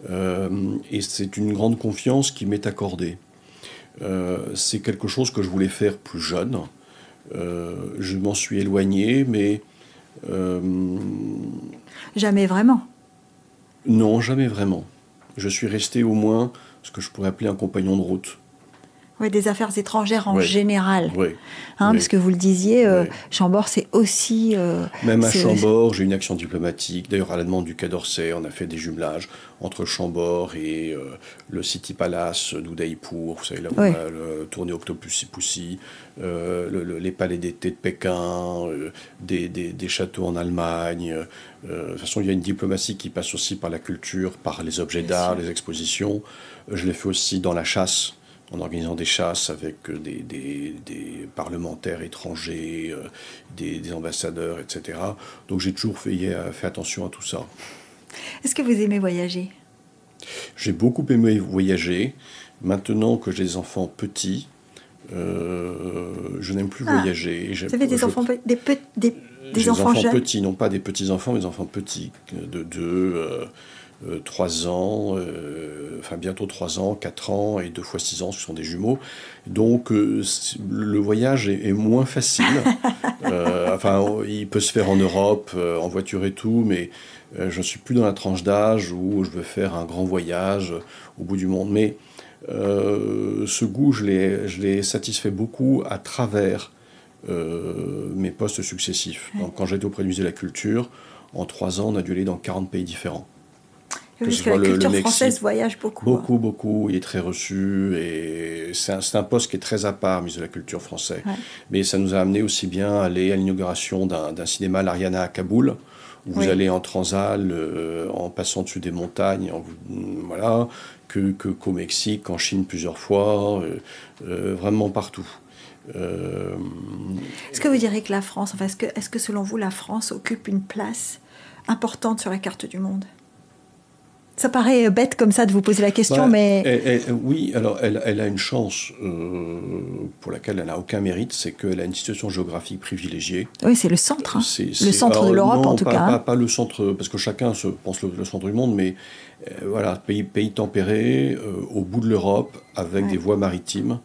Et c'est une grande confiance qui m'est accordée. C'est quelque chose que je voulais faire plus jeune. Je m'en suis éloigné, mais... Jamais vraiment ? Non, jamais vraiment. Je suis resté au moins ce que je pourrais appeler un compagnon de route. Oui, des affaires étrangères en général. Oui. Parce que vous le disiez, Chambord, c'est aussi... Même à Chambord, j'ai une action diplomatique. D'ailleurs, à la demande du Quai d'Orsay, on a fait des jumelages entre Chambord et le City Palace d'Udaipur. Vous savez, là où on a tourné Octopus Pussy, les palais d'été de Pékin, des châteaux en Allemagne. De toute façon, il y a une diplomatie qui passe aussi par la culture, par les objets d'art, les expositions. Je l'ai fait aussi dans la chasse, en organisant des chasses avec des parlementaires étrangers, des ambassadeurs, etc. Donc j'ai toujours fait attention à tout ça. Est-ce que vous aimez voyager ? J'ai beaucoup aimé voyager. Maintenant que j'ai des enfants petits, je n'aime plus voyager. Vous avez des enfants petits, des enfants petits, non pas des petits-enfants, mais des enfants petits, de 3 ans, bientôt 3 ans, 4 ans et 2 fois 6 ans, ce sont des jumeaux. Donc le voyage est moins facile. Il peut se faire en Europe, en voiture et tout, mais je ne suis plus dans la tranche d'âge où je veux faire un grand voyage au bout du monde. Mais ce goût, je l'ai satisfait beaucoup à travers mes postes successifs. Donc, quand j'étais auprès du musée de la culture, en 3 ans, on a dû aller dans 40 pays différents. Parce que la culture française voyage beaucoup. Beaucoup. Il est très reçu. Et c'est un poste qui est très à part, ministre de la Culture français. Ouais. Mais ça nous a amené aussi bien à aller à l'inauguration d'un cinéma, l'Ariana à Kaboul, où vous allez en Transal, en passant dessus des montagnes, qu'au Mexique, en Chine plusieurs fois, vraiment partout. Est-ce que vous direz que la France, est-ce que selon vous, la France occupe une place importante sur la carte du monde ? Ça paraît bête comme ça de vous poser la question, mais... Oui, alors elle a une chance pour laquelle elle n'a aucun mérite, c'est qu'elle a une situation géographique privilégiée. Oui, c'est le centre, le centre de l'Europe en tout cas. Pas le centre, parce que chacun se pense le centre du monde, mais pays tempéré, au bout de l'Europe, avec des voies maritimes,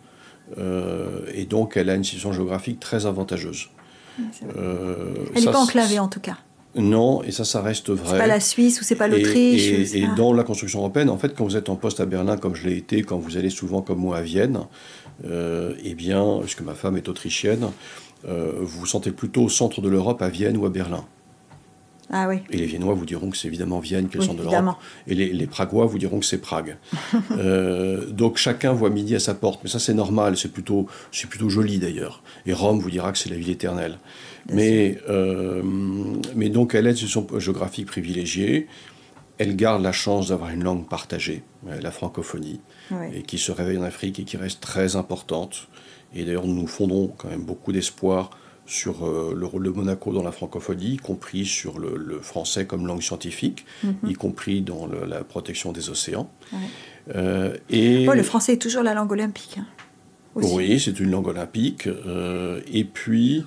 et donc elle a une situation géographique très avantageuse. Elle n'est pas enclavée en tout cas. Non, et ça reste vrai. C'est pas la Suisse ou c'est pas l'Autriche. Et dans la construction européenne, en fait, quand vous êtes en poste à Berlin, comme je l'ai été, quand vous allez souvent comme moi à Vienne, puisque ma femme est autrichienne, vous vous sentez plutôt au centre de l'Europe à Vienne ou à Berlin. Ah oui. Et les Viennois vous diront que c'est évidemment Vienne qui est le centre de l'Europe. Et les Pragois vous diront que c'est Prague. Donc chacun voit midi à sa porte. Mais ça, c'est normal. C'est plutôt joli d'ailleurs. Et Rome vous dira que c'est la ville éternelle. Mais donc elle est une situation géographique privilégiée. Elle garde la chance d'avoir une langue partagée, la francophonie, et qui se réveille en Afrique et qui reste très importante. Et d'ailleurs, nous fondons quand même beaucoup d'espoir sur le rôle de Monaco dans la francophonie, y compris sur le français comme langue scientifique, y compris dans la protection des océans. Le français est toujours la langue olympique. Oui, c'est une langue olympique. Et puis,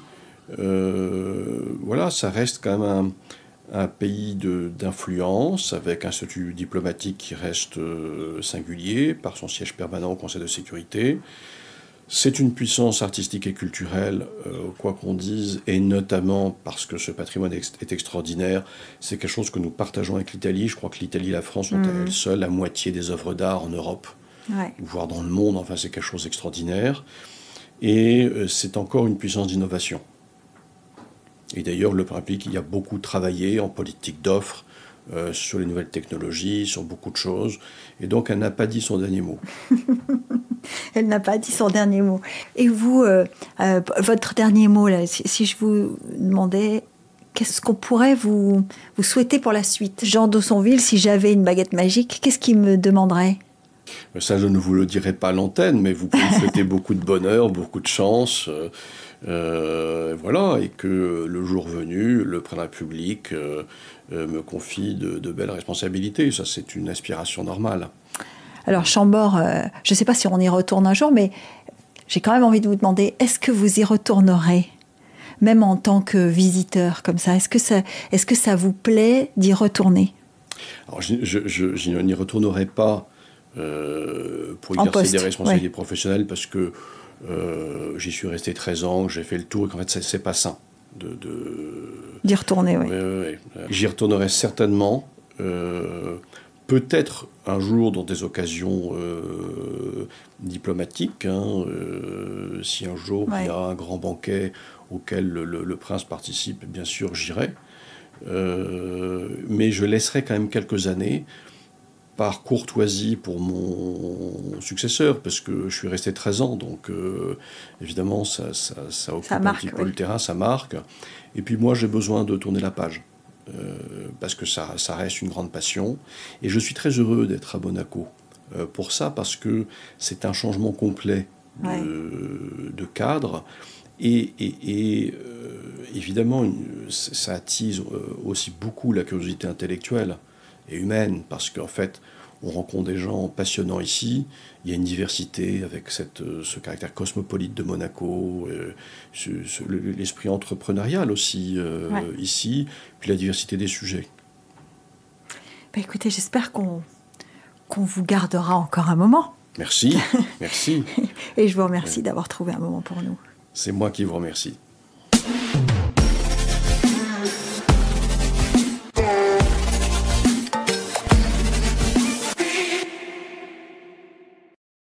voilà, ça reste quand même un pays d'influence, avec un statut diplomatique qui reste singulier, par son siège permanent au Conseil de sécurité. C'est une puissance artistique et culturelle, quoi qu'on dise, et notamment parce que ce patrimoine est extraordinaire. C'est quelque chose que nous partageons avec l'Italie. Je crois que l'Italie et la France ont à elles seules la moitié des œuvres d'art en Europe, voire dans le monde. Enfin, c'est quelque chose d'extraordinaire. Et c'est encore une puissance d'innovation. Et d'ailleurs, le Paralympique y a beaucoup travaillé en politique d'offres, sur les nouvelles technologies, sur beaucoup de choses. Et donc, elle n'a pas dit son dernier mot. Elle n'a pas dit son dernier mot. Et vous, votre dernier mot, là, si je vous demandais, qu'est-ce qu'on pourrait vous souhaiter pour la suite? Jean d'Aussonville, si j'avais une baguette magique, qu'est-ce qu'il me demanderait? Ça, je ne vous le dirai pas à l'antenne, mais vous pouvez me souhaiter beaucoup de bonheur, beaucoup de chance. Voilà, et que le jour venu, le président de la République me confie de belles responsabilités. Ça, c'est une aspiration normale. Alors, Chambord, je ne sais pas si on y retourne un jour, mais j'ai quand même envie de vous demander, est-ce que vous y retournerez, même en tant que visiteur, comme ça? Est-ce que ça vous plaît d'y retourner? Alors, je n'y retournerai pas pour exercer des responsabilités professionnelles, parce que j'y suis resté 13 ans, j'ai fait le tour, et qu'en fait, c'est pas sain d'y retourner, oui. J'y retournerai certainement, peut-être un jour dans des occasions diplomatiques, si un jour il y a un grand banquet auquel le prince participe, bien sûr j'irai, mais je laisserai quand même quelques années par courtoisie pour mon successeur, parce que je suis resté 13 ans, donc évidemment ça occupe un petit peu le terrain, ça marque. Et puis moi j'ai besoin de tourner la page, parce que ça reste une grande passion. Et je suis très heureux d'être à Monaco pour ça, parce que c'est un changement complet de cadre. Et évidemment, ça attise aussi beaucoup la curiosité intellectuelle et humaine, parce qu'en fait, on rencontre des gens passionnants ici. Il y a une diversité avec ce caractère cosmopolite de Monaco, l'esprit entrepreneurial aussi ici, puis la diversité des sujets. Ben écoutez, j'espère qu'on vous gardera encore un moment. Merci, merci. Et je vous remercie d'avoir trouvé un moment pour nous. C'est moi qui vous remercie.